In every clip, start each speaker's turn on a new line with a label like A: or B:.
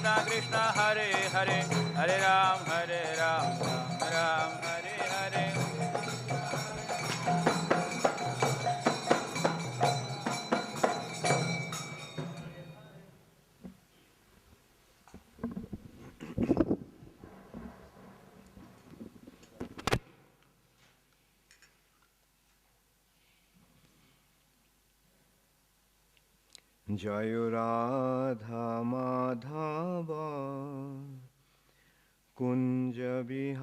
A: Krishna Krishna Hare Hare Hare Ram Ram Ram Hare Hare.
B: Jai Radha Madhava Kunja Bihari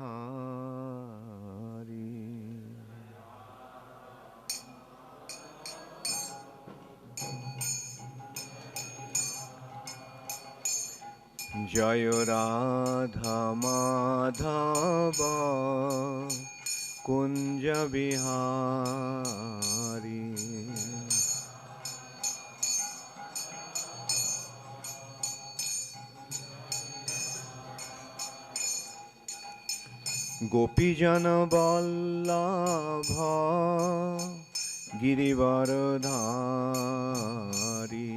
B: Jai Radha Madhava Kunja Bihari Gopijana Vallabha Girivaradhari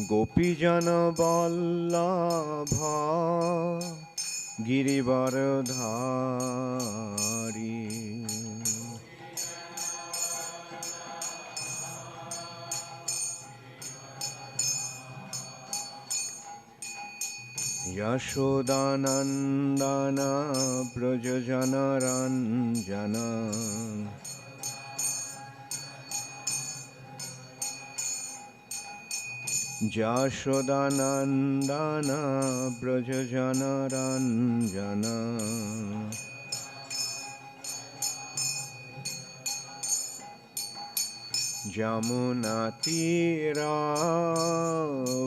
B: Gopijana Vallabha Girivaradhari Yashodanandana Brajajana Ranjana Jashodanandana Brajajana Ranjana Jamunatira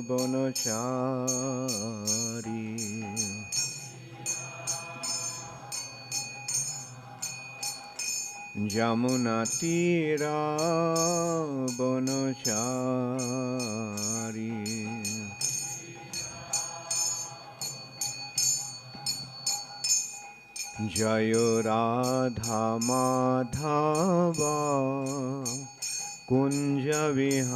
B: Bonachari Jamunatira Bonachari Jayo Radha Madhava Kunja Vihari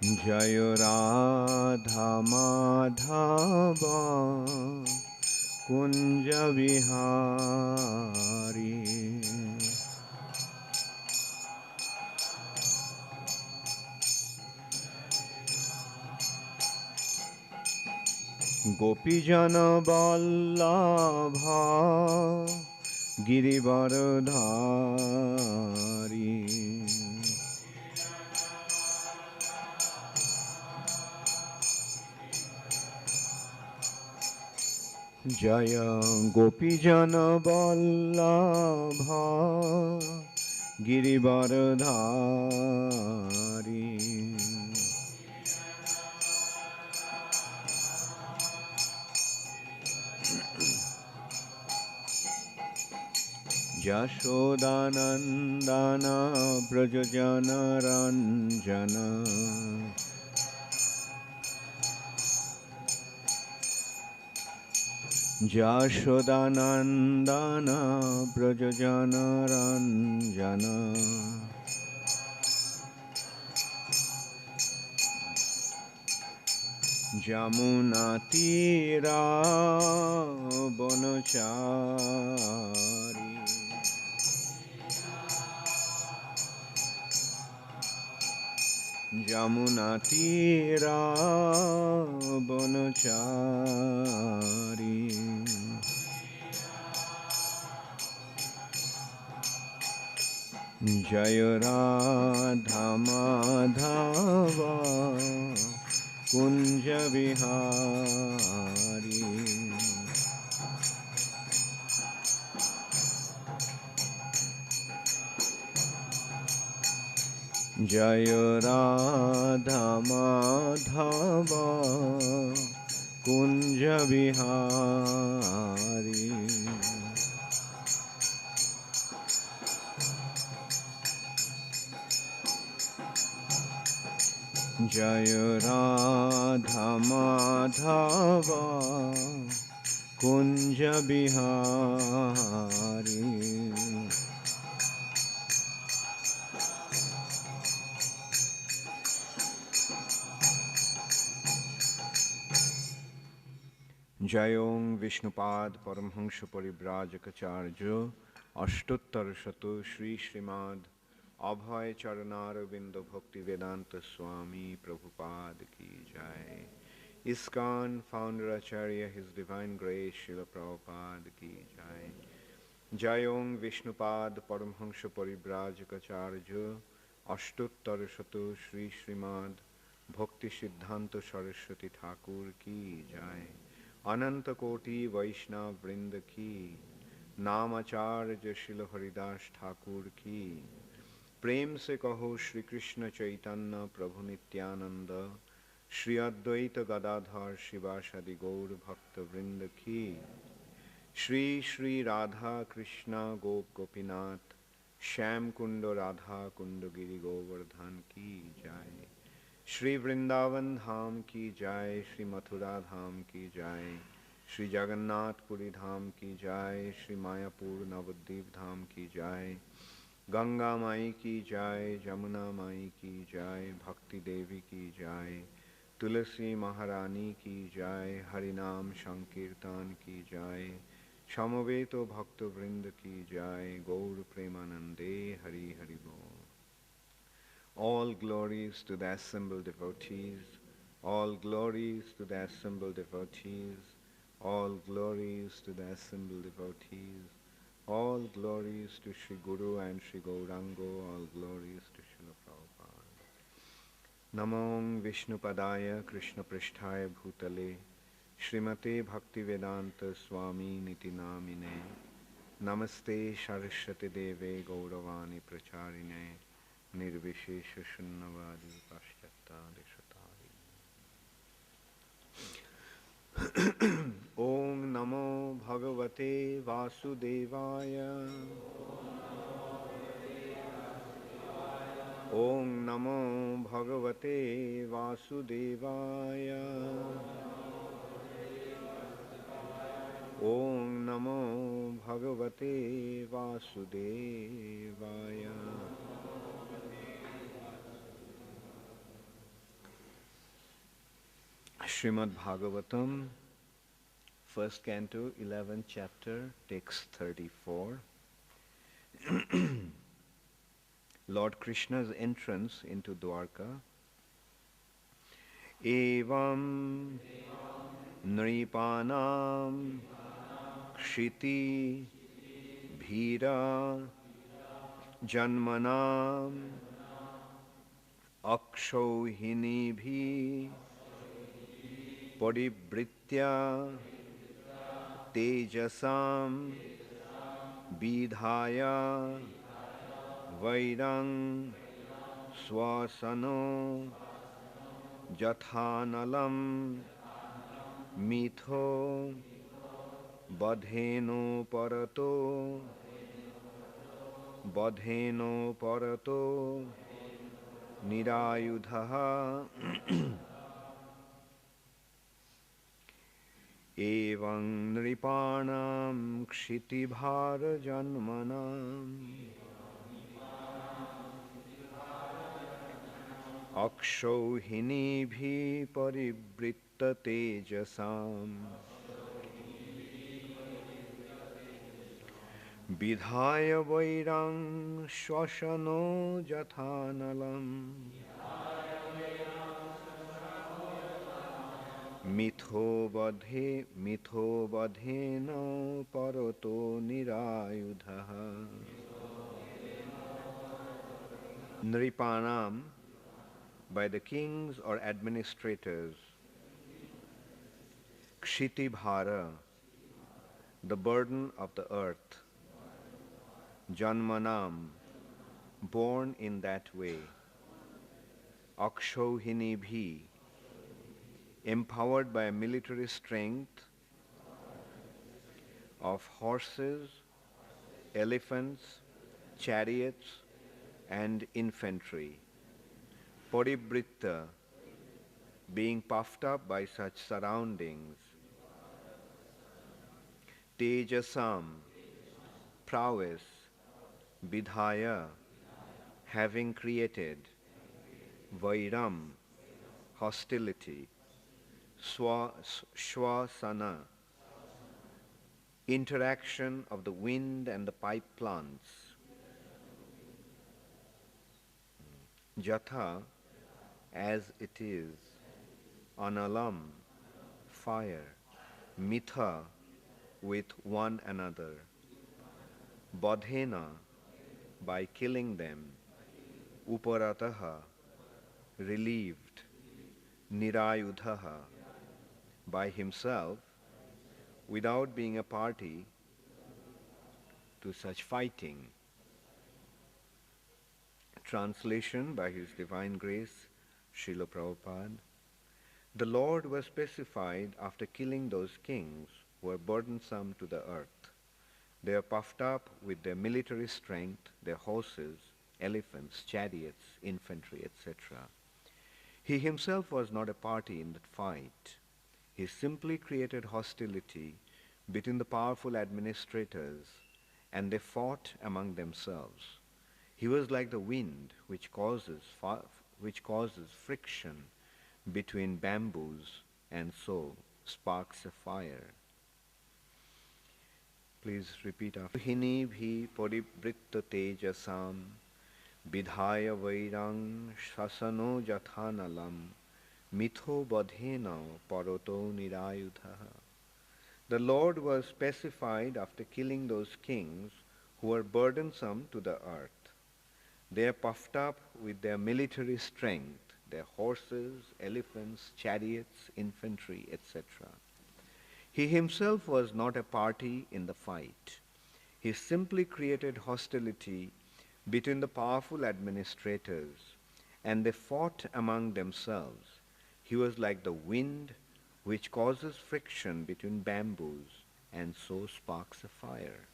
B: Jayo Radha Madhava Kunja Vihari Gopijana Vallabha Girivaradhari Jaya Gopijana Vallabha Girivaradhari Jashodanandana Brajajana Ranjana Jashodanandana Brajajana Ranjana Jamunatira Bonachari Jamunatira Bonachari Jaya Radha Madhava Kunja Vihari Jaya Radha Madhava Kunja Vihari Jaya Radha Madhava Kunja Bihari. Jayong Vishnupad Paramhansha Paribrajakacarya Ashtuttar Shatu Shri Srimad Abhay Charanar Vinda Bhakti Vedanta Swami Prabhupada Ki Jai. ISKCON Founder Acharya His Divine Grace Srila Prabhupada Ki Jai. Jayong Vishnupad Paramhansha Paribrajakacarya Ashtuttar Shatu Shri Srimad Bhakti Siddhanta Saraswati Thakur Ki Jai. अनंत कोटि वैष्णव वृंद की नामाचार्य शिल हरिदास ठाकुर की प्रेम से कहो श्री कृष्ण चैतन्य प्रभु नित्यानंद श्री अद्वैत गदाधर शिवासादि गौर भक्त वृंद की श्री श्री राधा कृष्ण गोप गोपीनाथ श्याम कुंड राधा कुंड गिरि गोवर्धन की जय। श्री वृंदावन धाम की जय, श्री मथुरा धाम की जय, श्री जगन्नाथपुरी धाम की जय, श्री मायापुर नवद्वीप धाम की जय, गंगा माई की जय, जमुना माई की जय, भक्ति देवी की जय, तुलसी महारानी की जय, हरिनाम संकीर्तन की जय, समवेत भक्त वृंद की जय, गौर प्रेमानंदे हरि हरि बोल। All glories to the assembled devotees, all glories to the assembled devotees, all glories to the assembled devotees, all glories to Sri Guru and Sri Gaurango, all glories to Srila Prabhupada. Namong Vishnupadaya Krishna Pristhaya Bhutale Srimate Bhaktivedanta Swami Niti Namine Namaste Saraswati Deve Gauravani Pracharine निर्विशेष शून्यवादी पाश्चात्यादिशतारि। ओम नमो भगवते वासुदेवाय। ओम नमो भगवते वासुदेवाय। ओम नमो भगवते वासुदेवाय। Srimad Bhagavatam, first canto, 11th chapter, text 34. Lord Krishna's entrance into Dwarka. Evam Nripanam Kshiti Bhira Janmanam Akshauhini Bhi Paribritya Tejasam Vidhaya Vairang Swasano Jathanalam Mitho Badheno Parato Nirayudha Evam Nripanam Kshitibhara Janmanam Akshauhini Bhi Paribritta Tejasam Vidhaya Vairang Shwasano Jathanalam Mitho badheno parato nirayudha. Nripanam, by the kings or administrators. Kshitibhara, the burden of the earth. Janmanam, born in that way. Akshauhini bhi, empowered by a military strength of horses, elephants, chariots, and infantry. Paribritta, being puffed up by such surroundings, tejasam, prowess, vidhaya, having created, vairam, hostility, shwasana, interaction of the wind and the pipe plants, jatha, as it is, analam, fire, mitha, with one another, bodhena, by killing them, uparataha, relieved, nirayudhaha, by himself, without being a party to such fighting. Translation by His Divine Grace, Srila Prabhupada. The Lord was specified after killing those kings who were burdensome to the earth. They are puffed up with their military strength, their horses, elephants, chariots, infantry, etc. He himself was not a party in that fight. He simply created hostility between the powerful administrators, and they fought among themselves. He was like the wind which causes friction between bamboos, and so sparks a fire. Please repeat after. Hini bhi paribritta tejasam vidhaya vairang shasano jathanalam mitho badhena paroto nirayudhaha. The Lord was pacified after killing those kings who were burdensome to the earth. They are puffed up with their military strength, their horses, elephants, chariots, infantry, etc. He himself was not a party in the fight. He simply created hostility between the powerful administrators, and they fought among themselves. He was like the wind which causes friction between bamboos, and so sparks a fire.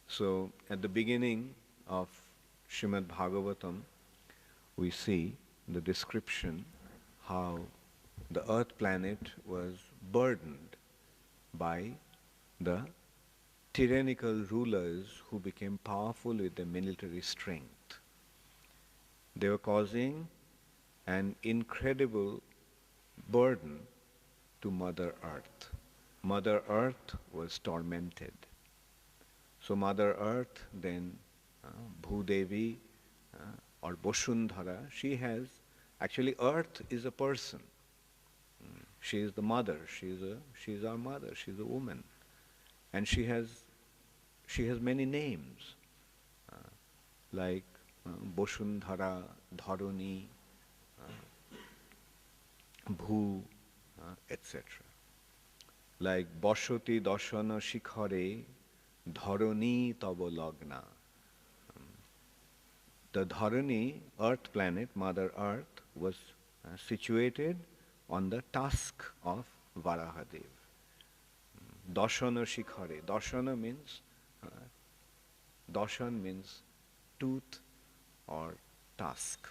B: So, at the beginning of Srimad Bhagavatam, we see the description how the earth planet was burdened by the tyrannical rulers who became powerful with their military strength. They were causing an incredible burden to Mother Earth. Mother Earth was tormented. So Mother Earth, then Bhudevi or Boshundhara, she has, actually Earth is a person. She is the mother, she is our mother, she is a woman. And she has many names, like Boshundhara, Dharani, Bhu, etc. Like Bashoti Dashana Shikhare, Dharani Tava Lagna. The Dharani, Earth planet, Mother Earth, was situated on the tusk of Varahadev. Dashana Shikhare. Dashana means, Dashan means tooth or tusk.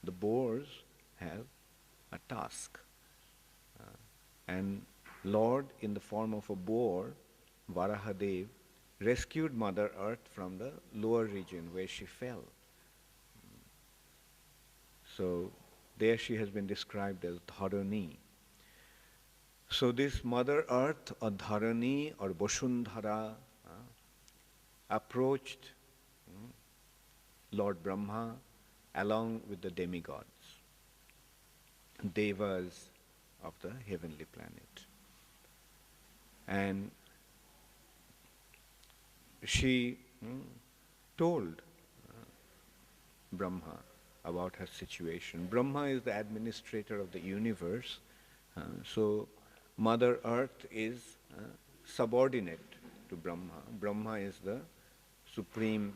B: The boars have a tusk. And Lord, in the form of a boar, Varahadev, rescued Mother Earth from the lower region where she fell. So there she has been described as Dharani. So this Mother Earth or Dharani or Boshundhara approached Lord Brahma along with the demigods, devas of the heavenly planet. And she told Brahma about her situation. Brahma is the administrator of the universe, so Mother Earth is subordinate to Brahma. Brahma is the supreme,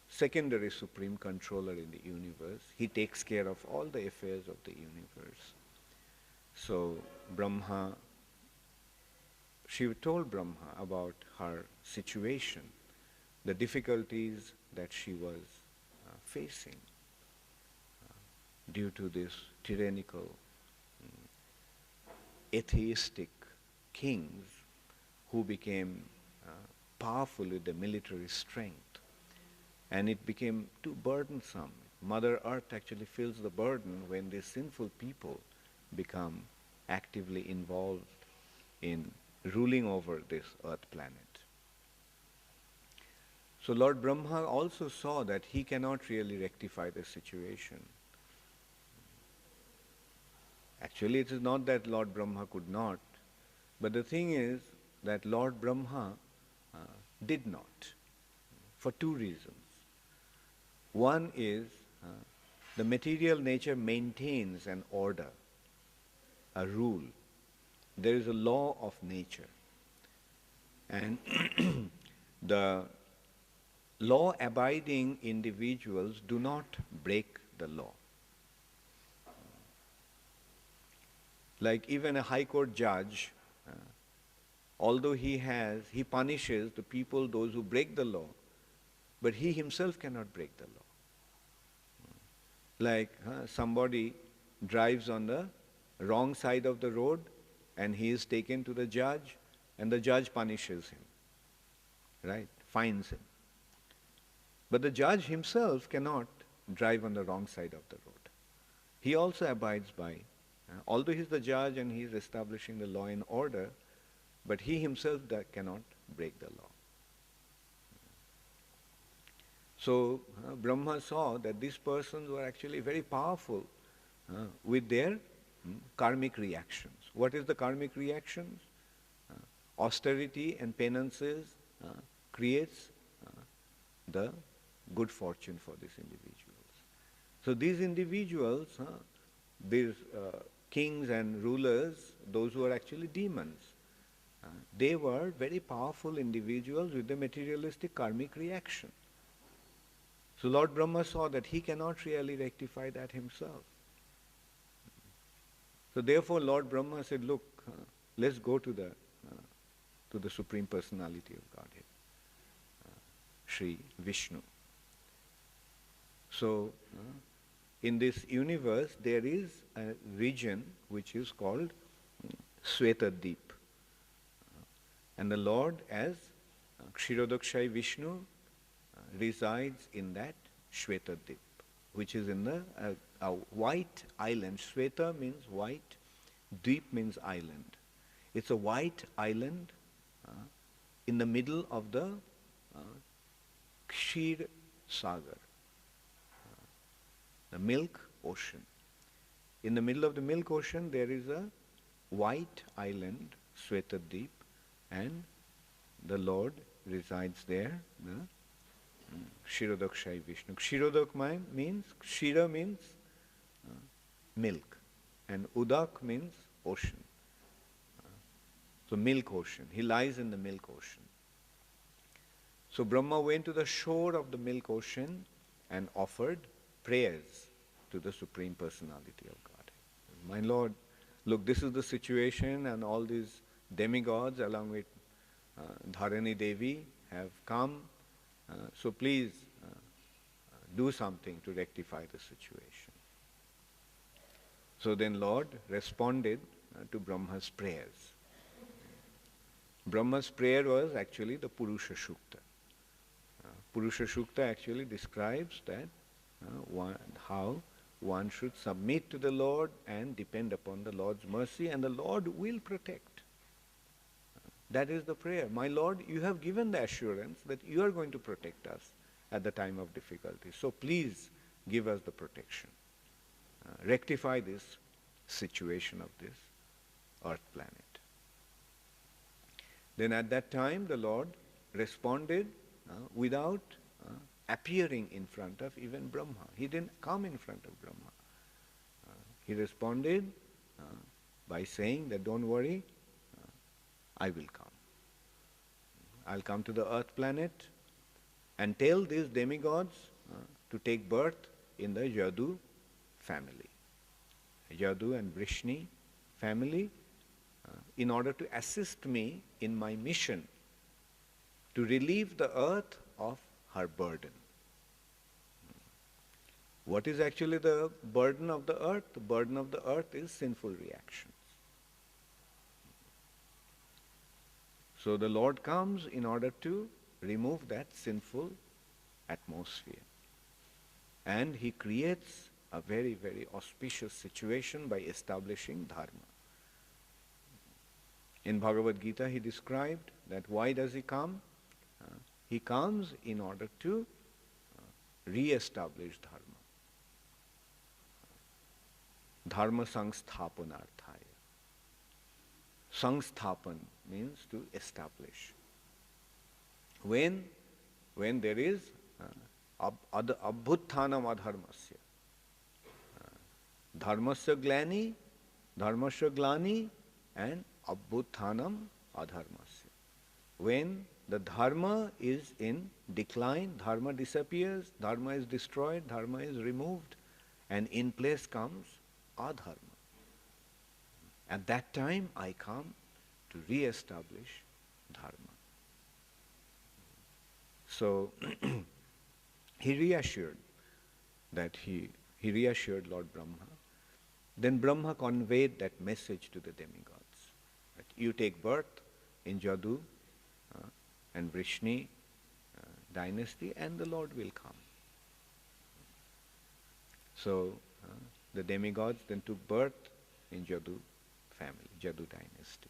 B: secondary supreme controller in the universe. He takes care of all the affairs of the universe. So Brahma, she told Brahma about her situation, the difficulties that she was facing. due to this tyrannical, atheistic kings who became powerful with the military strength. And it became too burdensome. Mother Earth actually feels the burden when these sinful people become actively involved in ruling over this earth planet. So Lord Brahma also saw that he cannot really rectify the situation. Actually, it is not that Lord Brahma could not, but the thing is that Lord Brahma did not, for two reasons. One is the material nature maintains an order, a rule. There is a law of nature. And the law-abiding individuals do not break the law. Like even a high court judge, although he punishes the people, those who break the law, but he himself cannot break the law. Like somebody drives on the wrong side of the road and he is taken to the judge and the judge punishes him, right? Fines him. But the judge himself cannot drive on the wrong side of the road. He also abides by, although he's the judge and he's establishing the law and order, but he himself cannot break the law. So Brahma saw that these persons were actually very powerful with their karmic reactions. What is the karmic reactions? Austerity and penances creates the good fortune for these individuals. So these individuals, these kings and rulers, those who are actually demons, they were very powerful individuals with the materialistic karmic reaction. So Lord Brahma saw that he cannot really rectify that himself. So therefore Lord Brahma said, look, let's go to the Supreme Personality of Godhead, Sri Vishnu. So in this universe there is a region which is called Swetadip. And the Lord as Kshirodakshai Vishnu resides in that Shvetadip, which is in a white island. Shweta means white, Deep means island. It's a white island in the middle of the Kshir Sagar, the milk ocean. In the middle of the milk ocean there is a white island, Swetadip, and the Lord resides there, Kshirodakshai Vishnu. Kshirodak means, Kshira means milk, and Udak means ocean. So milk ocean. He lies in the milk ocean. So Brahma went to the shore of the milk ocean and offered prayers to the Supreme Personality of Godhead. My Lord, look, this is the situation, and all these demigods along with Dharani Devi have come. So please do something to rectify the situation. So then Lord responded to Brahma's prayers. Brahma's prayer was actually the Purusha Shukta. Purusha Shukta actually describes that how one should submit to the Lord and depend upon the Lord's mercy, and the Lord will protect. That is the prayer. My Lord, you have given the assurance that you are going to protect us at the time of difficulty. So please give us the protection. Rectify this situation of this earth planet. Then at that time the Lord responded without appearing in front of even Brahma. He didn't come in front of Brahma. He responded by saying that don't worry, I will come. I'll come to the earth planet and tell these demigods to take birth in the Yadu family. Yadu and Vrishni family, in order to assist me in my mission to relieve the earth of her burden. What is actually the burden of the earth? The burden of the earth is sinful reactions. So the Lord comes in order to remove that sinful atmosphere. And he creates a very, very auspicious situation by establishing dharma. In Bhagavad Gita, he described that why does he come? He comes in order to re-establish dharma. Dharma sangsthapanarthaya. Sangsthapan means to establish. When there is abhuttanam adharmasya, dharmasya glani, dharmasya glani, and abhuttanam adharmasya. When the dharma is in decline, dharma disappears, dharma is destroyed, dharma is removed, and in place comes adharma. At that time I come to re-establish dharma. So he reassured Lord Brahma. Then Brahma conveyed that message to the demigods. That you take birth in Jadu and Vrishni dynasty and the Lord will come. So the demigods then took birth in Jadu family, Jadu dynasty.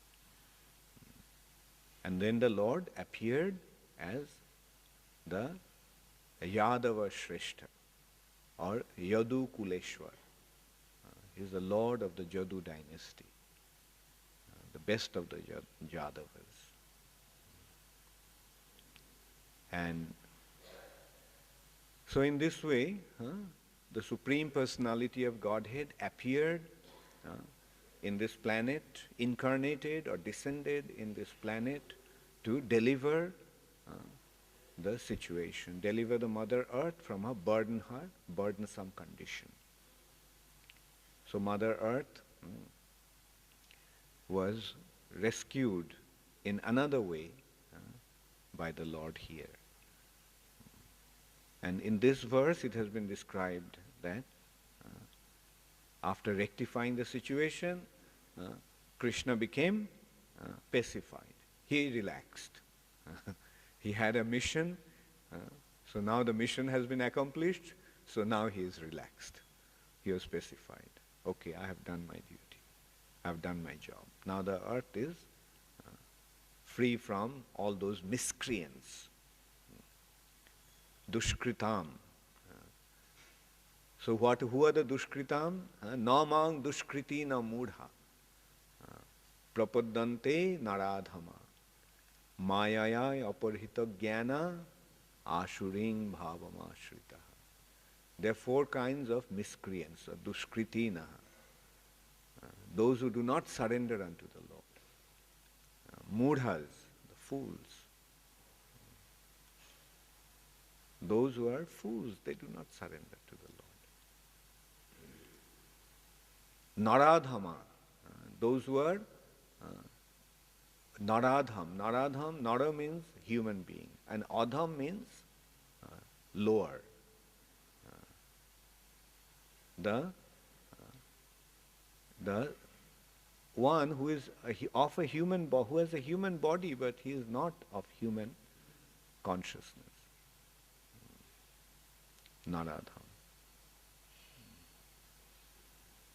B: And then the Lord appeared as the Yadava Shrestha or Yadu Kuleshwar. He is the Lord of the Jadu dynasty, the best of the Yadavas. And so in this way, the Supreme Personality of Godhead appeared in this planet, incarnated or descended in this planet to deliver the situation, deliver the Mother Earth from her burdensome condition. So Mother Earth was rescued in another way by the Lord here. And in this verse it has been described that after rectifying the situation, Krishna became pacified. He relaxed. He had a mission, so now the mission has been accomplished, so now he is relaxed. He was pacified. Okay, I have done my duty. I have done my job. Now the earth is free from all those miscreants. Dushkritam. So who are the Dushkritam? Namang Dushkriti na mudha. Prapaddante naradhama. Mayaya aparhita jnana ashuring bhavam ashrita. There are four kinds of miscreants, dushkritina. Those who do not surrender unto the Lord. Mudhas, the fools. Those who are fools, they do not surrender to the Lord. Naradhama, those who are Naradham. Nara means human being, and Adham means lower. The one who is of a human who has a human body, but he is not of human consciousness. Naradham.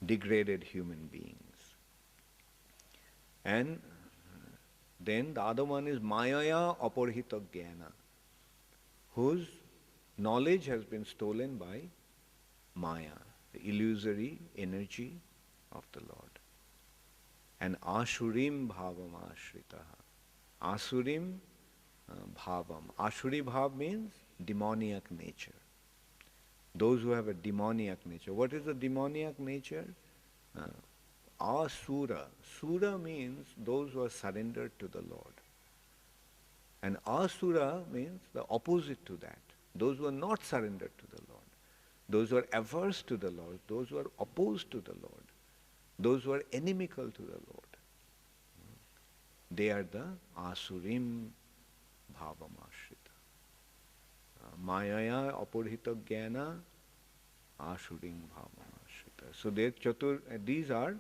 B: Degraded human beings. And then the other one is Mayaya Aparhita Jnana, whose knowledge has been stolen by Maya, the illusory energy of the Lord. And Ashurim Bhavam Ashritaha. Asurim Bhavam. Ashuri Bhav means demoniac nature. Those who have a demoniac nature. What is the demoniac nature? Asura. Sura means those who are surrendered to the Lord. And Asura means the opposite to that. Those who are not surrendered to the Lord. Those who are averse to the Lord. Those who are opposed to the Lord. Those who are inimical to the Lord. They are the Asurim Bhavam Ashrita. Mayaya Apurhita Jnana asuring bhavanashrita. So these are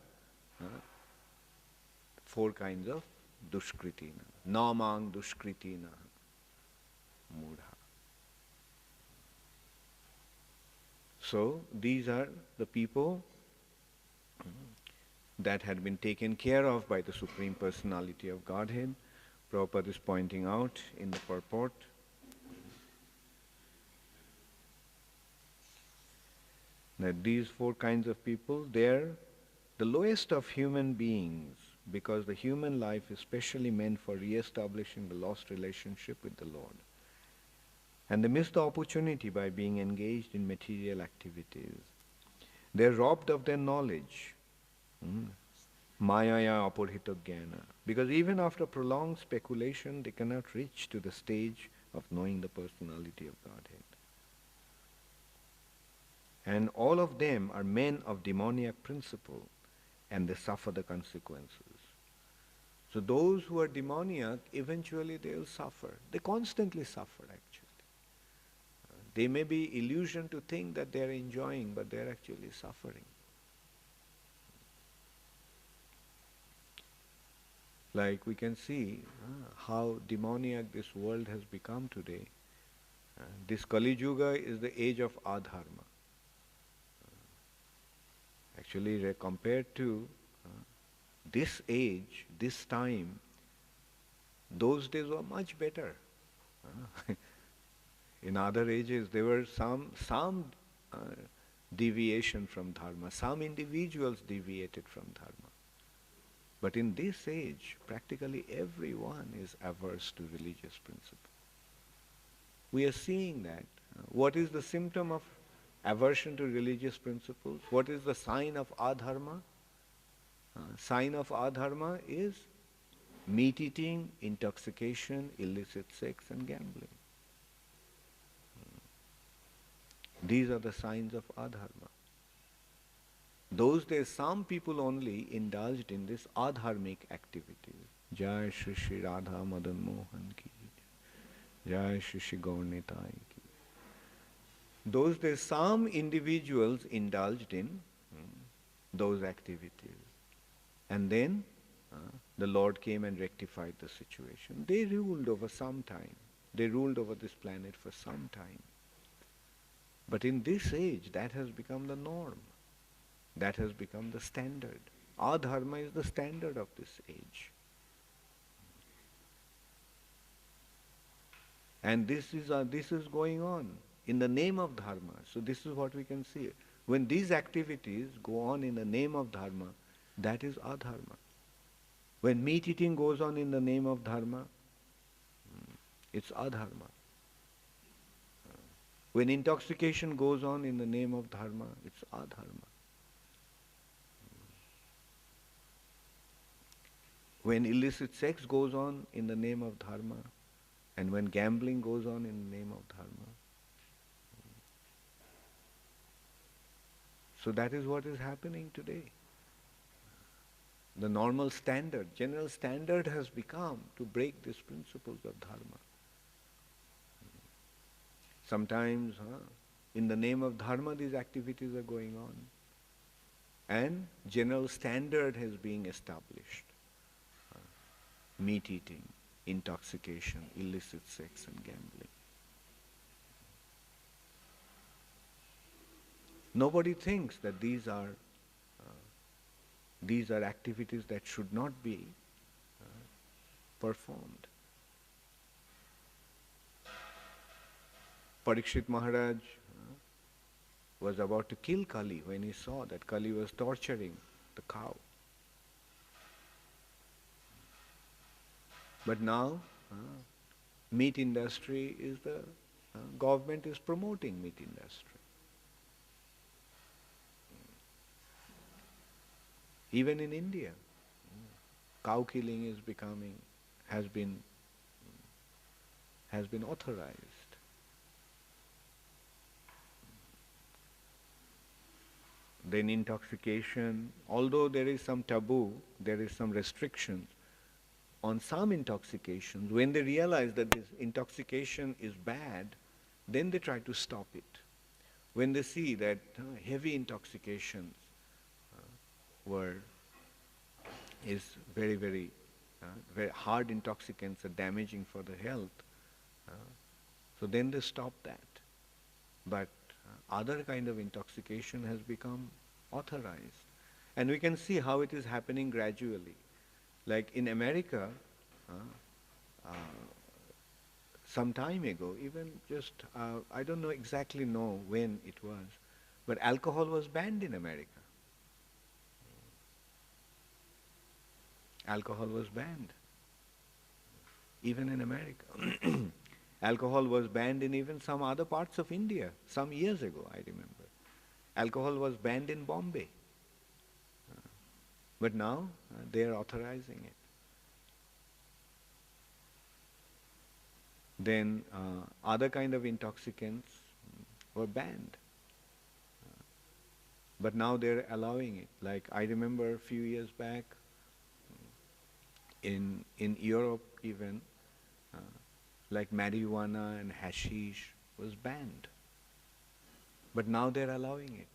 B: four kinds of dushkritina. Namang dushkritina mudha. So these are the people that had been taken care of by the Supreme Personality of Godhead. Prabhupada is pointing out in the purport that these four kinds of people, they're the lowest of human beings, because the human life is specially meant for re-establishing the lost relationship with the Lord. And they miss the opportunity by being engaged in material activities. They're robbed of their knowledge. Mayaya apurhita jnana. Because even after prolonged speculation, they cannot reach to the stage of knowing the personality of Godhead. And all of them are men of demoniac principle, and they suffer the consequences. So those who are demoniac, eventually they will suffer. They constantly suffer, actually. They may be illusion to think that they are enjoying, but they are actually suffering. Like we can see how demoniac this world has become today. This Kali Yuga is the age of adharma. Actually, compared to this age, this time, those days were much better. In other ages, there were some deviation from dharma. Some individuals deviated from dharma. But in this age, practically everyone is averse to religious principle. We are seeing that. What is the symptom of aversion to religious principles? What is the sign of adharma? Sign of adharma is meat eating, intoxication, illicit sex and gambling. These are the signs of adharma. Those days, some people only indulged in this adharmic activities. Jai Shri Shri Radha Madan Mohan ki, Jai Shri Shri Gaur Nitai ki. Those days, some individuals indulged in those activities. And then the Lord came and rectified the situation. They ruled over some time. They ruled over this planet for some time. But in this age, that has become the norm. That has become the standard. Adharma is the standard of this age. And this is going on in the name of dharma. So this is what we can see. When these activities go on in the name of dharma, that is adharma. When meat eating goes on in the name of dharma, it's adharma. When intoxication goes on in the name of dharma, it's adharma. When illicit sex goes on in the name of dharma, and when gambling goes on in the name of dharma. So that is what is happening today. The normal standard, general standard has become to break these principles of dharma. Sometimes, in the name of dharma, these activities are going on. And general standard has been established. Meat eating, intoxication, illicit sex and gambling. Nobody thinks that these are activities that should not be performed. Parikshit Maharaj was about to kill Kali when he saw that Kali was torturing the cow. But now, meat industry is government is promoting meat industry. Even in India, cow killing has been authorized. Then intoxication, although there is some taboo, there is some restrictions on some intoxications. When they realize that this intoxication is bad, then they try to stop it. when they see that heavy intoxications were is very hard intoxicants are damaging for the health, so then they stop that. But other kind of intoxication has become authorized. And we can see how it is happening gradually. Like in America, uh, uh, some time ago, even just, I don't know exactly know when it was, but alcohol was banned in America. Alcohol was banned, even in America. Alcohol was banned in even some other parts of India, some years ago, I remember. Alcohol was banned in Bombay. But now they are authorizing it. Then other kind of intoxicants were banned. But now they're allowing it. Like I remember a few years back, in Europe even, like marijuana and hashish was banned. But now they're allowing it.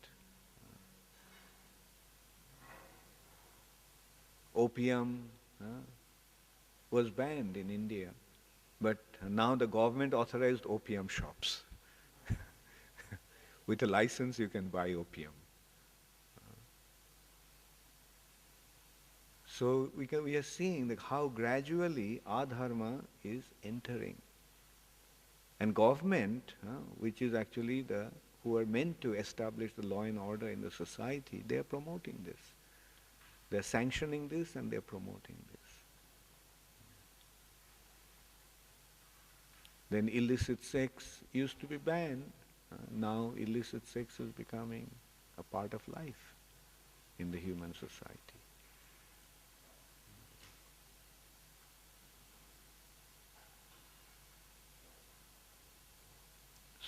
B: Opium was banned in India, but now the government authorized opium shops. With a license you can buy opium. So we are seeing that how gradually adharma is entering. And government, which is actually who are meant to establish the law and order in the society, they are promoting this. They are sanctioning this and they are promoting this. Then illicit sex used to be banned. Now illicit sex is becoming a part of life in the human society.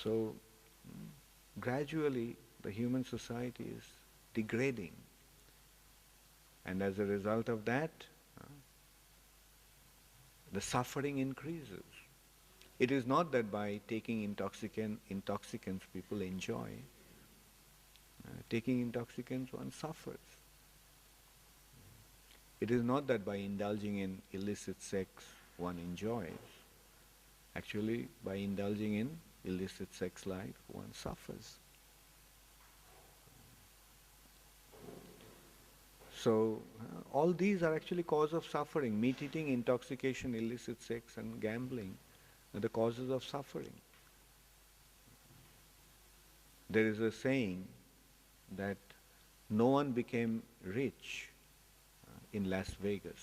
B: So gradually the human society is degrading, and as a result of that, the suffering increases. It is not that by taking intoxicants people enjoy. Taking intoxicants one suffers. It is not that by indulging in illicit sex one enjoys. Actually, by indulging in illicit sex life, one suffers. So, all these are actually cause of suffering. Meat eating, intoxication, illicit sex and gambling are the causes of suffering. There is a saying that no one became rich in Las Vegas.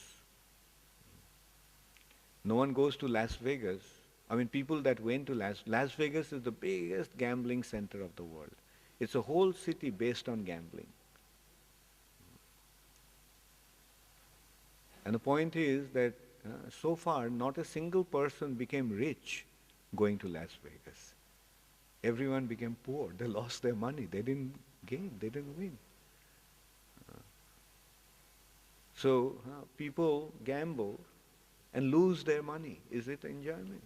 B: No one goes to Las Vegas. I mean, people that went to Las Vegas is the biggest gambling center of the world. It's a whole city based on gambling. And the point is that so far not a single person became rich going to Las Vegas. Everyone became poor. They lost their money. They didn't gain. They didn't win. So people gamble and lose their money. Is it enjoyment?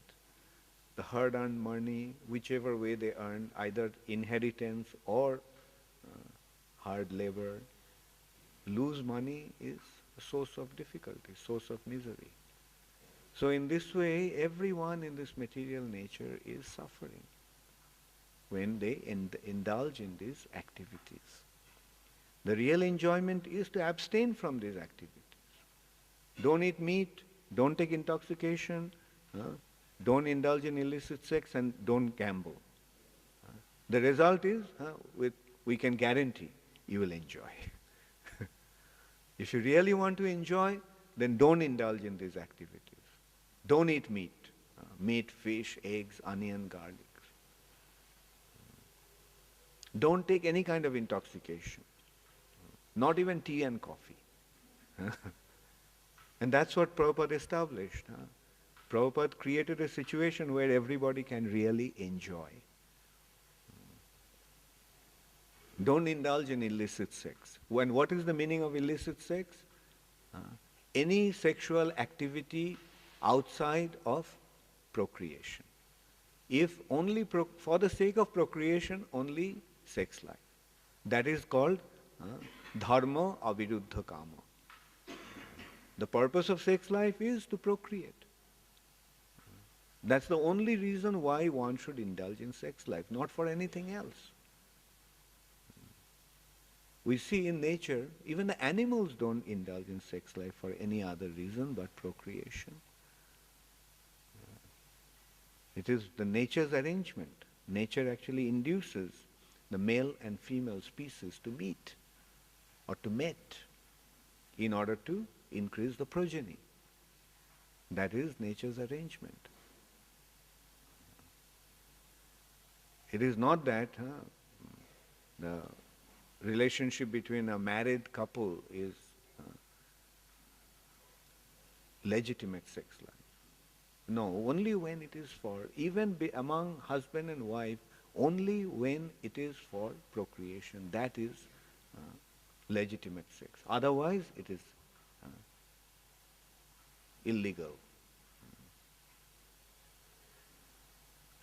B: The hard-earned money, whichever way they earn, either inheritance or hard labor, lose money is a source of difficulty, source of misery. So in this way, everyone in this material nature is suffering when they indulge in these activities. The real enjoyment is to abstain from these activities. Don't eat meat, don't take intoxication, don't indulge in illicit sex, and don't gamble. The result is, we can guarantee you will enjoy. If you really want to enjoy, then don't indulge in these activities. Don't eat meat, meat, fish, eggs, onion, garlic. Don't take any kind of intoxication, not even tea and coffee. And that's what Prabhupada established. Prabhupada created a situation where everybody can really enjoy. Don't indulge in illicit sex. What is the meaning of illicit sex? Any sexual activity outside of procreation. If only for the sake of procreation, only sex life. That is called dharma aviruddha kama. The purpose of sex life is to procreate. That's the only reason why one should indulge in sex life, not for anything else. We see in nature, even the animals don't indulge in sex life for any other reason but procreation. It is the nature's arrangement. Nature actually induces the male and female species to meet or to mate in order to increase the progeny. That is nature's arrangement. It is not that the relationship between a married couple is legitimate sex life. No, only when it is for, even among husband and wife, only when it is for procreation. That is legitimate sex. Otherwise, it is illegal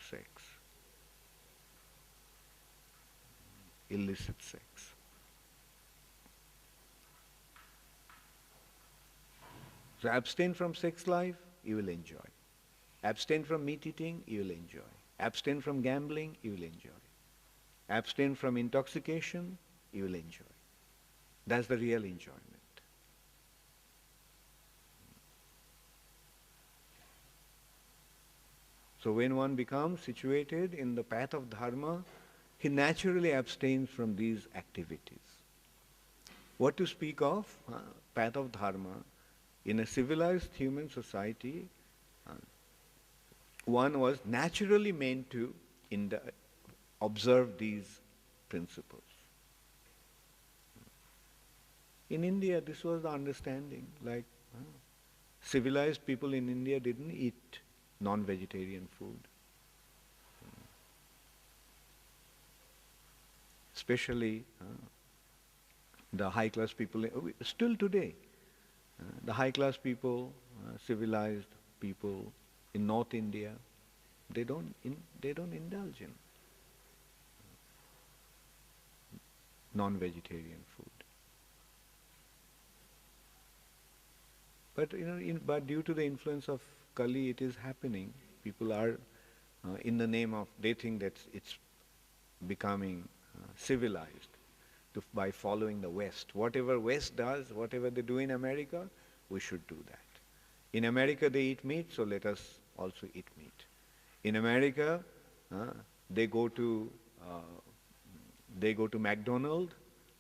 B: sex, illicit sex. So abstain from sex life, you will enjoy. Abstain from meat eating, you will enjoy. Abstain from gambling, you will enjoy. Abstain from intoxication, you will enjoy. That's the real enjoyment. So when one becomes situated in the path of dharma, he naturally abstains from these activities. What to speak of path of dharma? In a civilized human society, one was naturally meant to observe these principles. In India, this was the understanding. Like civilized people in India didn't eat non-vegetarian food. Especially the high-class people, still today, the high-class people, civilized people in North India, they don't indulge in non-vegetarian food. But but due to the influence of Kali, it is happening. People are, in the name of, they think that it's becoming civilized by following the West. Whatever West does, whatever they do in America, we should do that. In America they eat meat, so let us also eat meat. In America, they go to McDonald's.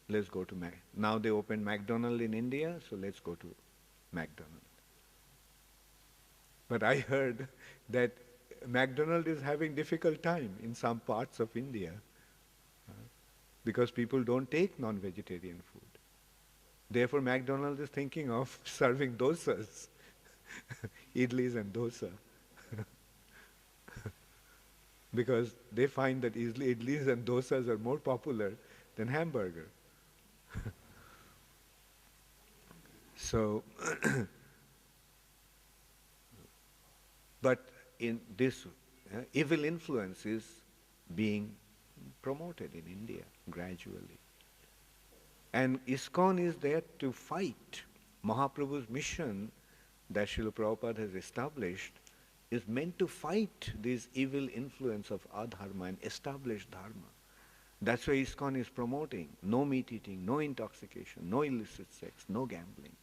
B: Let's go to Now they opened McDonald's in India, so let's go to McDonald's. But I heard that McDonald's is having difficult time in some parts of India because people don't take non-vegetarian food. Therefore, McDonald's is thinking of serving dosas, idlis and dosa, because they find that idlis and dosas are more popular than hamburger. So, but in this, evil influence is being promoted in India gradually. And ISKCON is there to fight. Mahaprabhu's mission that Srila Prabhupada has established is meant to fight this evil influence of adharma and establish dharma. That's why ISKCON is promoting no meat eating, no intoxication, no illicit sex, no gambling.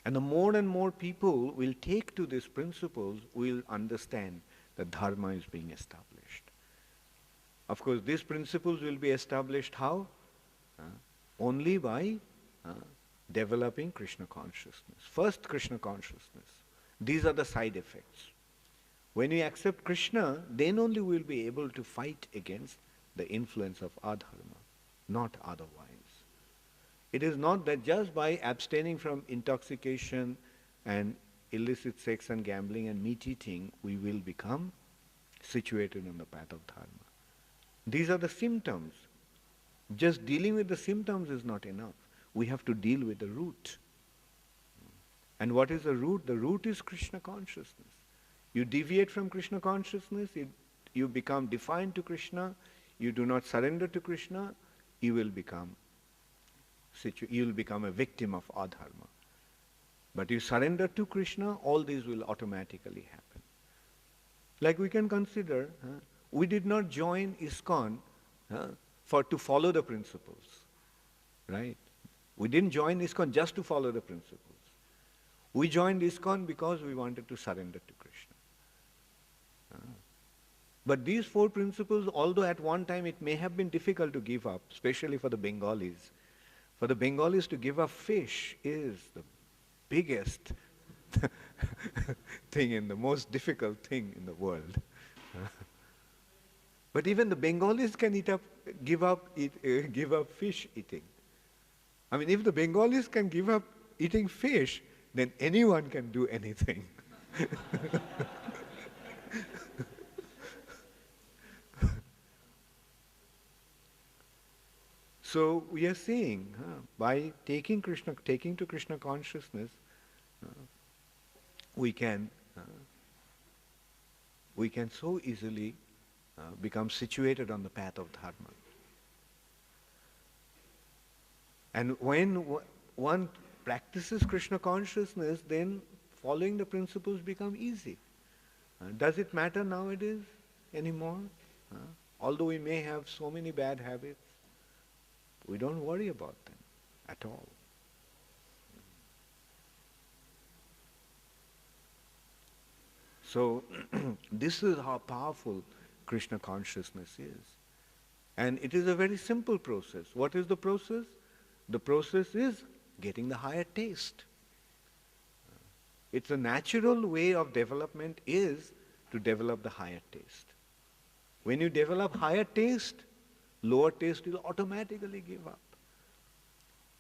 B: And the more and more people will take to these principles, will understand that dharma is being established. Of course, these principles will be established how? Only by developing Krishna consciousness. First, Krishna consciousness. These are the side effects. When we accept Krishna, then only we will be able to fight against the influence of adharma, not otherwise. It is not that just by abstaining from intoxication and illicit sex and gambling and meat eating, we will become situated on the path of dharma. These are the symptoms. Just dealing with the symptoms is not enough. We have to deal with the root. And what is the root? The root is Krishna consciousness. You deviate from Krishna consciousness, you become defiant to Krishna, you do not surrender to Krishna, you will become a victim of adharma. But you surrender to Krishna, all these will automatically happen. Like we can consider, we did not join ISKCON to follow the principles, right? We didn't join ISKCON just to follow the principles. We joined ISKCON because we wanted to surrender to Krishna. But these four principles, although at one time it may have been difficult to give up, especially for the Bengalis to give up fish is the biggest thing and the most difficult thing in the world. But even the Bengalis can give up fish eating. I mean, if the Bengalis can give up eating fish, then anyone can do anything. So we are saying, by taking to Krishna consciousness, we can so easily become situated on the path of dharma. And when one practices Krishna consciousness, then following the principles become easy. Does it matter nowadays anymore? Although we may have so many bad habits, we don't worry about them at all. So this is how powerful Krishna consciousness is. And it is a very simple process. What is the process? The process is getting the higher taste. It's a natural way of development is to develop the higher taste. When you develop higher taste, lower taste will automatically give up.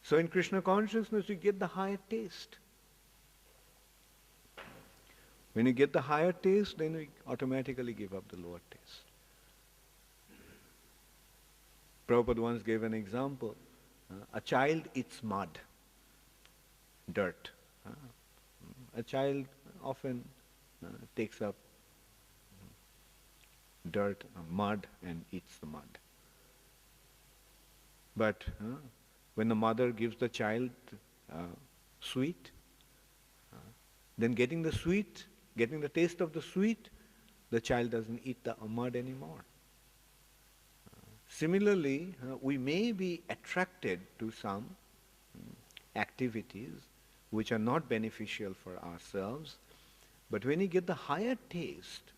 B: So in Krishna consciousness, you get the higher taste. When you get the higher taste, then you automatically give up the lower taste. Prabhupada once gave an example. A child eats mud, dirt. A child often takes up dirt, mud, and eats the mud. But when the mother gives the child sweet, then getting the taste of the sweet, the child doesn't eat the mud anymore. Similarly, we may be attracted to some activities which are not beneficial for ourselves, but when you get the higher taste,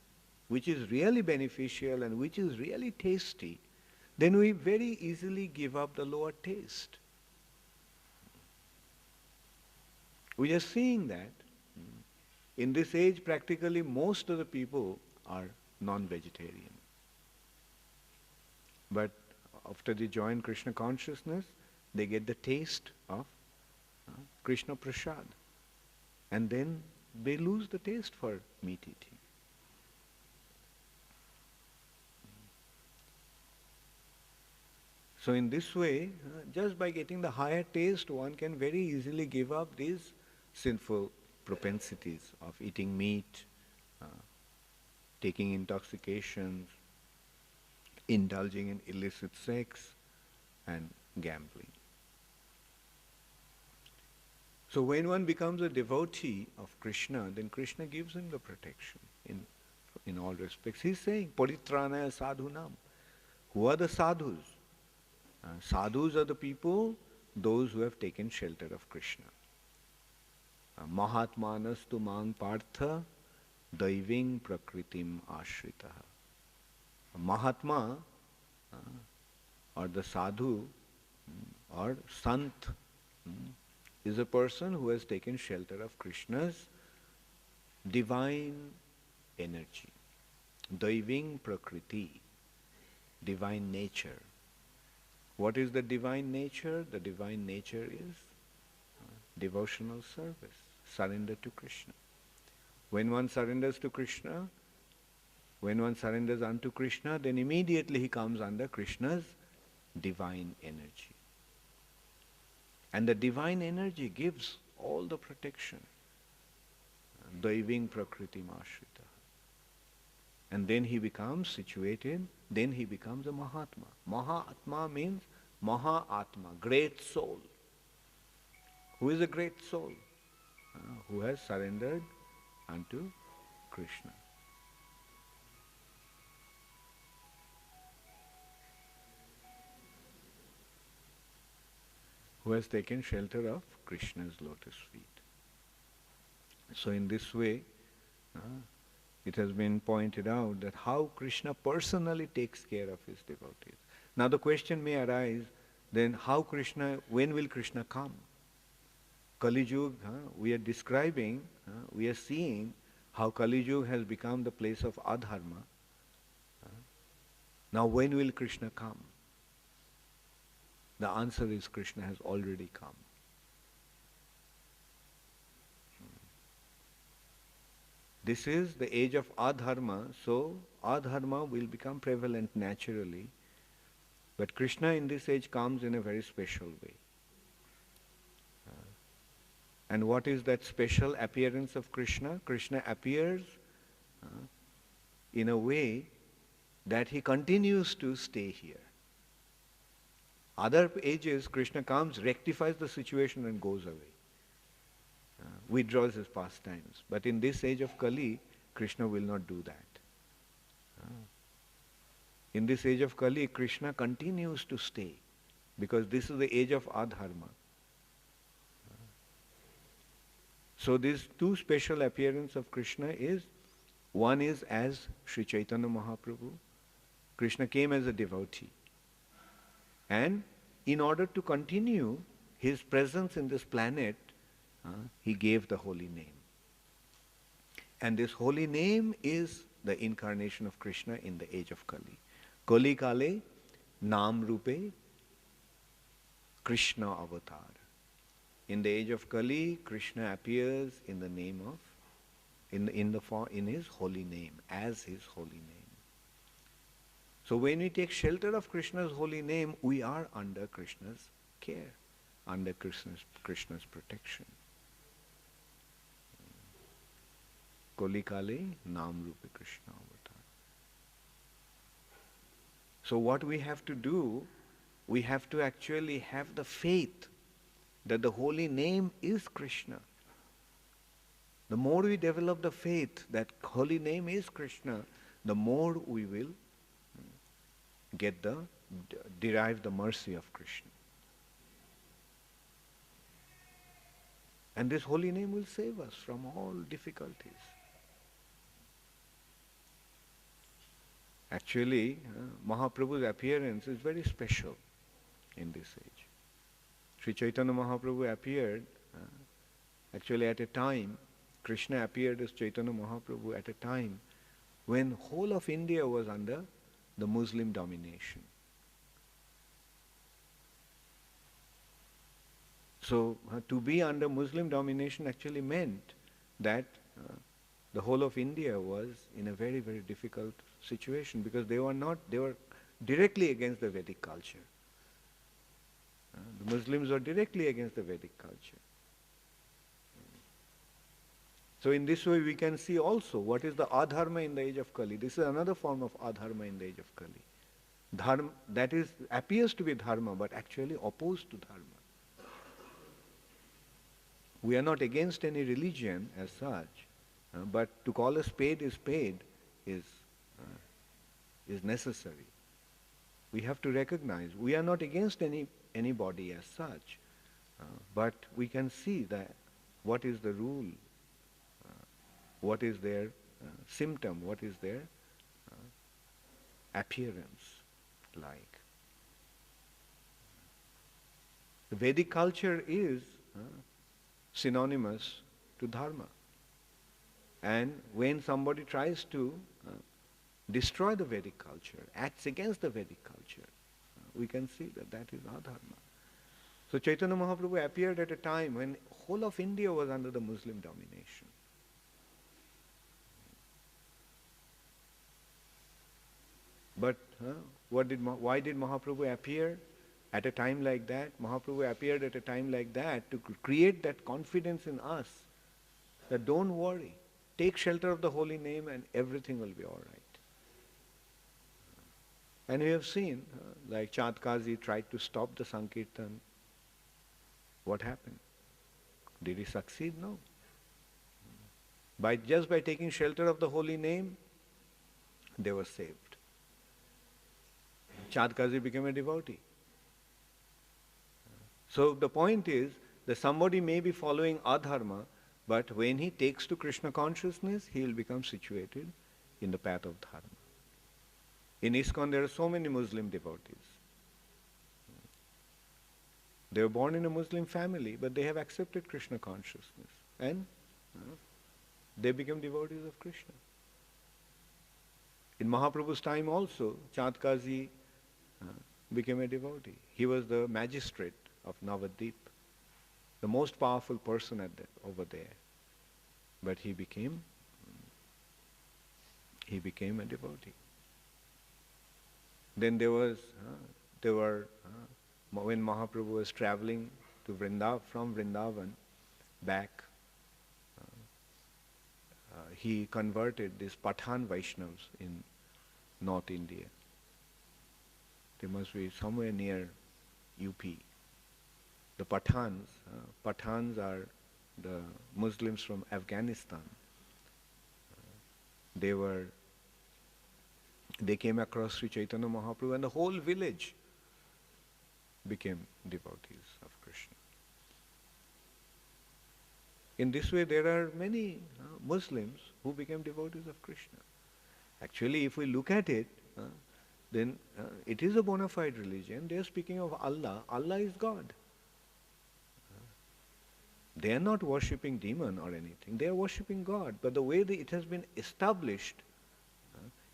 B: which is really beneficial and which is really tasty, then we very easily give up the lower taste. We are seeing that in this age practically most of the people are non-vegetarian. But after they join Krishna consciousness, they get the taste of Krishna Prasad. And then they lose the taste for meat eating. So in this way, just by getting the higher taste, one can very easily give up these sinful propensities of eating meat, taking intoxications, indulging in illicit sex, and gambling. So when one becomes a devotee of Krishna, then Krishna gives him the protection in all respects. He's saying, Paritranaya sadhunam. Who are the sadhus? Sadhus are the people, those who have taken shelter of Krishna. Mahatmanastu mang partha daiving prakritim ashritaha. Mahatma or the sadhu or sant is a person who has taken shelter of Krishna's divine energy. Daiving prakriti, divine nature. What is the divine nature? The divine nature is devotional service, surrender to Krishna. When one surrenders to Krishna, when one surrenders unto Krishna, then immediately he comes under Krishna's divine energy. And the divine energy gives all the protection. Daiving prakritim ashrita. And then he becomes situated, then he becomes a Mahatma. Mahatma means Mahatma, great soul. Who is a great soul? Who has surrendered unto Krishna. Who has taken shelter of Krishna's lotus feet. So in this way, it has been pointed out that how Krishna personally takes care of his devotees. Now the question may arise, then how Krishna, when will Krishna come? Kali Yuga, we are describing, we are seeing how Kali Yuga has become the place of adharma. Now when will Krishna come? The answer is Krishna has already come. This is the age of adharma, so adharma will become prevalent naturally. But Krishna in this age comes in a very special way. And what is that special appearance of Krishna? Krishna appears in a way that he continues to stay here. Other ages, Krishna comes, rectifies the situation and goes away. Withdraws his pastimes. But in this age of Kali, Krishna will not do that. In this age of Kali, Krishna continues to stay because this is the age of adharma. So these two special appearances of Krishna is, one is as Sri Chaitanya Mahaprabhu. Krishna came as a devotee. And in order to continue his presence in this planet, he gave the holy name. And this holy name is the incarnation of Krishna in the age of Kali. Kali Kale Nam Rupe Krishna Avatar. In the age of Kali, Krishna appears in the name of, in his holy name, as his holy name. So when we take shelter of Krishna's holy name, we are under Krishna's care, under Krishna's protection. Kali Kale Nam Rupa Krishna Avatar. So what we have to do, we have to actually have the faith that the holy name is Krishna. The more we develop the faith that holy name is Krishna, the more we will derive the mercy of Krishna. And this holy name will save us from all difficulties. Actually, Mahaprabhu's appearance is very special in this age. Sri Chaitanya Mahaprabhu appeared actually at a time, Krishna appeared as Chaitanya Mahaprabhu at a time when whole of India was under the Muslim domination. So to be under Muslim domination actually meant that the whole of India was in a very, very difficult situation because they were directly against the Vedic culture. The Muslims were directly against the Vedic culture. So in this way we can see also what is the adharma in the age of Kali. This is another form of adharma in the age of Kali. Dharma, that is, appears to be dharma but actually opposed to dharma. We are not against any religion as such, but to call a spade is necessary. We have to recognize we are not against anybody as such, but we can see that what is the rule, what is their symptom, what is their appearance like. The Vedic culture is synonymous to dharma. And when somebody tries to destroy the Vedic culture, acts against the Vedic culture, we can see that that is adharma. So Chaitanya Mahaprabhu appeared at a time when whole of India was under the Muslim domination. But why did Mahaprabhu appear at a time like that? Mahaprabhu appeared at a time like that to create that confidence in us that don't worry, take shelter of the holy name and everything will be all right. And we have seen, like Chandkazi tried to stop the Sankirtan. What happened? Did he succeed? No. Just by taking shelter of the holy name, they were saved. Chandkazi became a devotee. So the point is that somebody may be following adharma, but when he takes to Krishna consciousness, he will become situated in the path of dharma. In ISKCON, there are so many Muslim devotees. They were born in a Muslim family, but they have accepted Krishna consciousness. And they become devotees of Krishna. In Mahaprabhu's time also, Chandkazi became a devotee. He was the magistrate of Navadvip, the most powerful person over there. But he became a devotee. Then when Mahaprabhu was traveling to from Vrindavan back, he converted these Pathan Vaishnavas in North India. They must be somewhere near UP. The Pathans are the Muslims from Afghanistan. They came across Sri Chaitanya Mahaprabhu and the whole village became devotees of Krishna. In this way, there are many Muslims who became devotees of Krishna. Actually, if we look at it, then it is a bona fide religion. They are speaking of Allah. Allah is God. They are not worshipping demon or anything. They are worshipping God. But the way it has been established,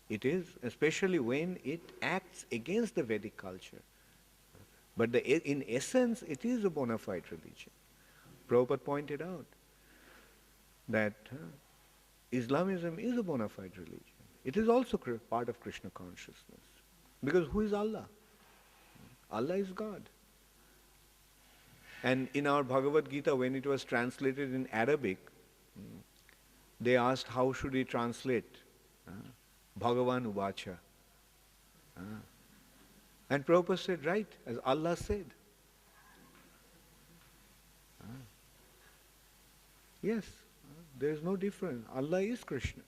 B: it is, especially when it acts against the Vedic culture. But in essence, it is a bona fide religion. Prabhupada pointed out that Islamism is a bona fide religion. It is also part of Krishna consciousness. Because who is Allah? Allah is God. And in our Bhagavad Gita, when it was translated in Arabic, they asked how should we translate Bhagavan Uvacha. And Prabhupada said, right, as Allah said. Yes, there is no difference. Allah is Krishna.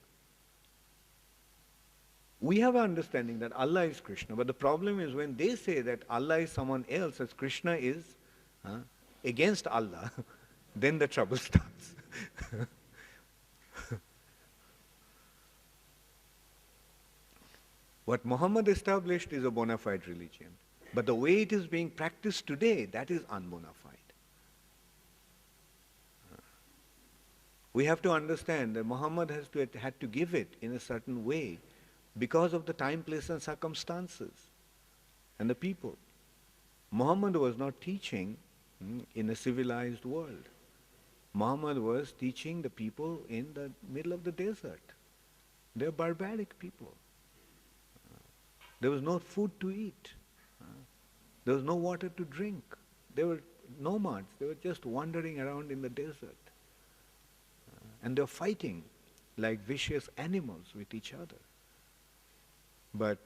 B: We have an understanding that Allah is Krishna, but the problem is when they say that Allah is someone else, as Krishna is against Allah, then the trouble starts. What Muhammad established is a bona fide religion, but the way it is being practiced today, that is unbona fide. We have to understand that Muhammad had to give it in a certain way because of the time, place and circumstances and the people. Muhammad was not teaching in a civilized world. Muhammad was teaching the people in the middle of the desert. They are barbaric people. There was no food to eat. There was no water to drink. They were nomads. They were just wandering around in the desert. And they were fighting like vicious animals with each other. But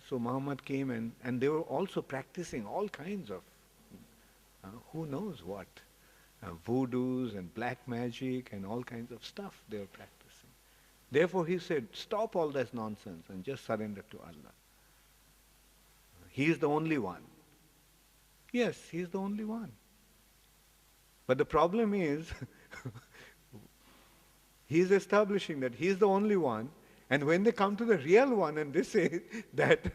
B: so Muhammad came and they were also practicing all kinds of who knows what, voodoos and black magic and all kinds of stuff they were practicing. Therefore he said, stop all this nonsense and just surrender to Allah. He is the only one. Yes, he is the only one. But the problem is, he is establishing that he is the only one, and when they come to the real one and they say that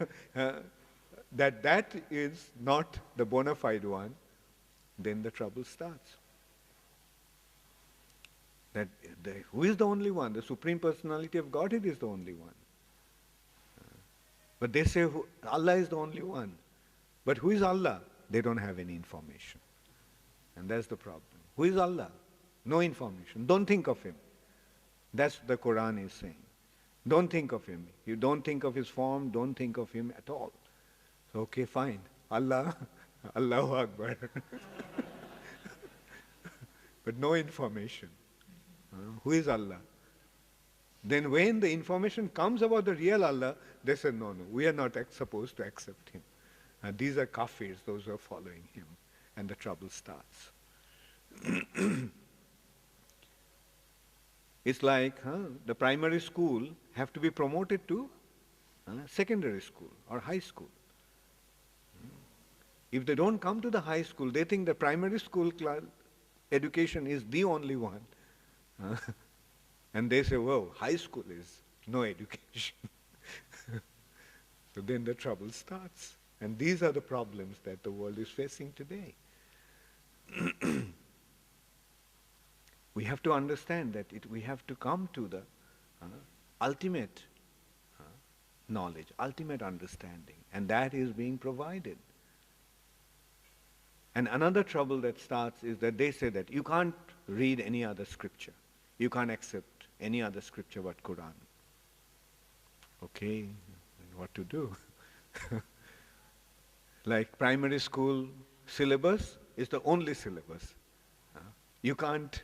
B: that is not the bona fide one, then the trouble starts. Who is the only one? The Supreme Personality of Godhead is the only one. But they say Allah is the only one. But who is Allah? They don't have any information. And that's the problem. Who is Allah? No information. Don't think of him. That's the Quran is saying. Don't think of him. You don't think of his form, don't think of him at all. So, okay, fine. Allah, Allahu Akbar. But no information. Who is Allah? Then when the information comes about the real Allah, they say, no, no, we are not supposed to accept him. These are kafirs, those who are following him. And the trouble starts. It's like the primary school have to be promoted to secondary school or high school. If they don't come to the high school, they think the primary school education is the only one. And they say, whoa, high school is no education. So then the trouble starts. And these are the problems that the world is facing today. We have to understand that we have to come to the ultimate knowledge, ultimate understanding, and that is being provided. And another trouble that starts is that they say that you can't read any other scripture. You can't accept any other scripture but Quran. Okay, what to do? Like primary school syllabus is the only syllabus. You can't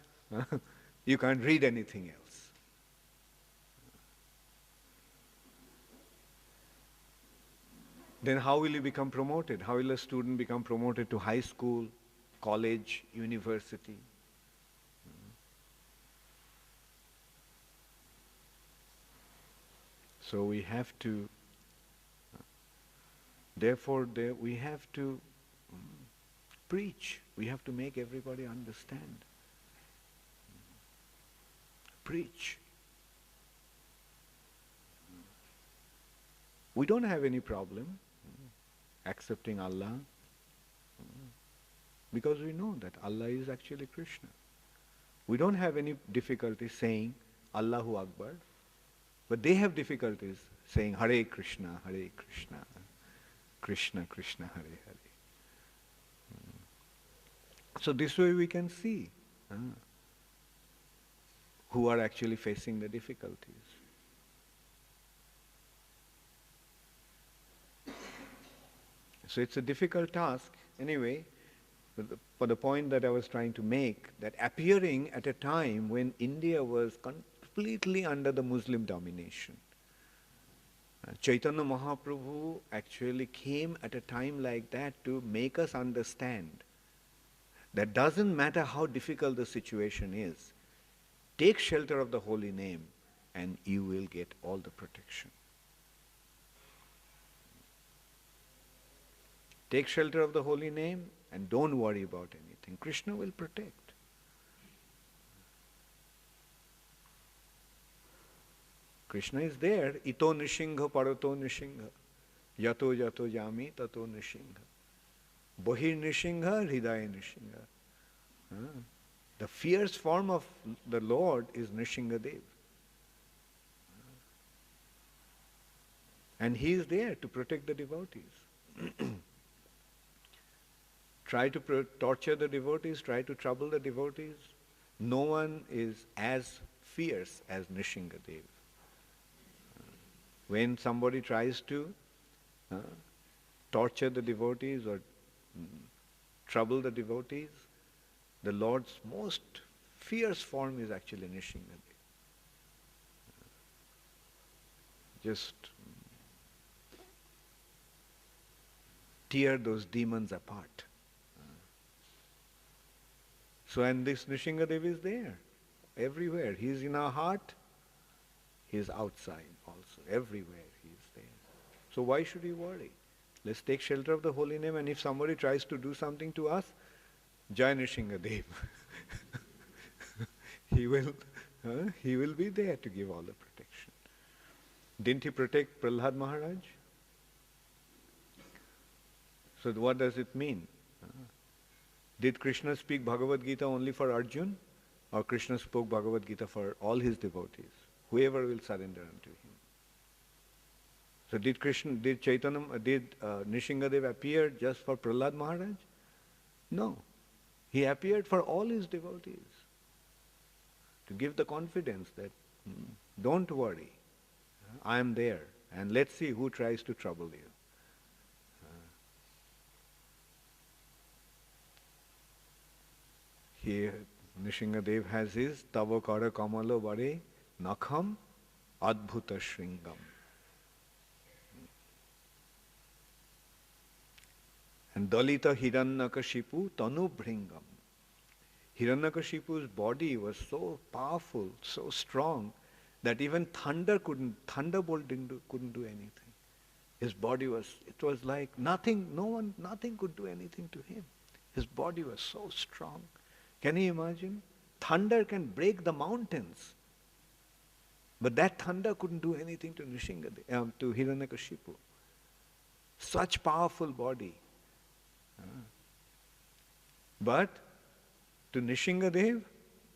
B: read anything else. Then how will you become promoted? How will a student become promoted to high school, college, university? So we have to, therefore we have to preach. We have to make everybody understand. Preach. We don't have any problem accepting Allah because we know that Allah is actually Krishna. We don't have any difficulty saying Allahu Akbar, but they have difficulties saying Hare Krishna, Krishna Krishna, Hare Hare. So this way we can see who are actually facing the difficulties. So it's a difficult task. Anyway, for the point that I was trying to make, that appearing at a time when India was completely under the Muslim domination, Chaitanya Mahaprabhu actually came at a time like that to make us understand that doesn't matter how difficult the situation is, take shelter of the holy name and you will get all the protection. Take shelter of the holy name and don't worry about anything. Krishna will protect. Krishna is there. Ito nishingha parato nishingha. Yato yato yami tato nishingha. Bahir nishingha hridaya nishingha. The fierce form of the Lord is Nishingadev. And he is there to protect the devotees. Try to torture the devotees, try to trouble the devotees. No one is as fierce as Nishingadev. When somebody tries to torture the devotees or trouble the devotees, the Lord's most fierce form is actually Nishingadev. Just tear those demons apart. So, and this Nishingadev is there, everywhere. He is in our heart, he is outside also, everywhere he is there. So why should we worry? Let's take shelter of the holy name, and if somebody tries to do something to us, Jai Nishingadev. He will be there to give all the protection. Didn't he protect Prahlad Maharaj? So what does it mean? Did Krishna speak Bhagavad Gita only for Arjun? Or Krishna spoke Bhagavad Gita for all his devotees? Whoever will surrender unto him. So did Nishingadev appear just for Prahlad Maharaj? No. He appeared for all his devotees. To give the confidence that, don't worry, I am there, and let's see who tries to trouble you. Here, Nishingadev has his Tava Kara Kamala Vare Nakham Adbhuta Shringam. And Dalita Hiranyakashipu Tanu Bhringam. Hiranyakashipu's body was so powerful, so strong, that even thunderbolt couldn't do anything. His body it was like nothing could do anything to him. His body was so strong. Can you imagine? Thunder can break the mountains. But that thunder couldn't do anything to to Hiranyakashipu. Such powerful body. But to Nishingadev,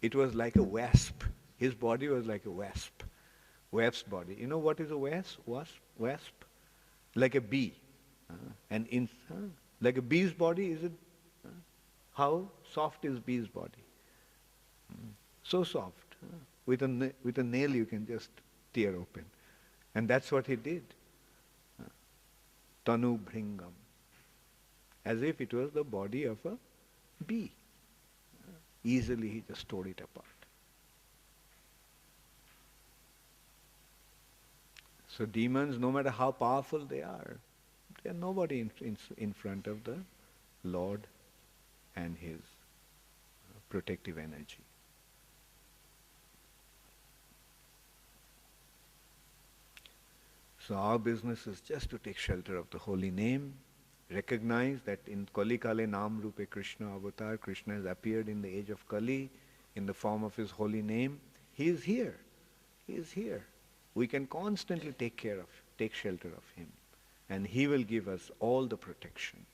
B: it was like a wasp. His body was like a wasp. Wasp's body. You know what is a wasp? Like a bee. Like a bee's body, is it? How soft is bee's body? So soft. With a nail you can just tear open. And that's what he did. Tanu Bhringam. As if it was the body of a bee. Easily he just tore it apart. So demons, no matter how powerful they are nobody in front of the Lord and his protective energy. So our business is just to take shelter of the holy name, recognize that in Kali Kale Nam Rupe Krishna avatar, Krishna has appeared in the age of Kali in the form of his holy name. He is here. He is here. We can constantly take shelter of him, and he will give us all the protection.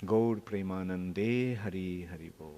B: Gaur Premanande Hari Hari Bo.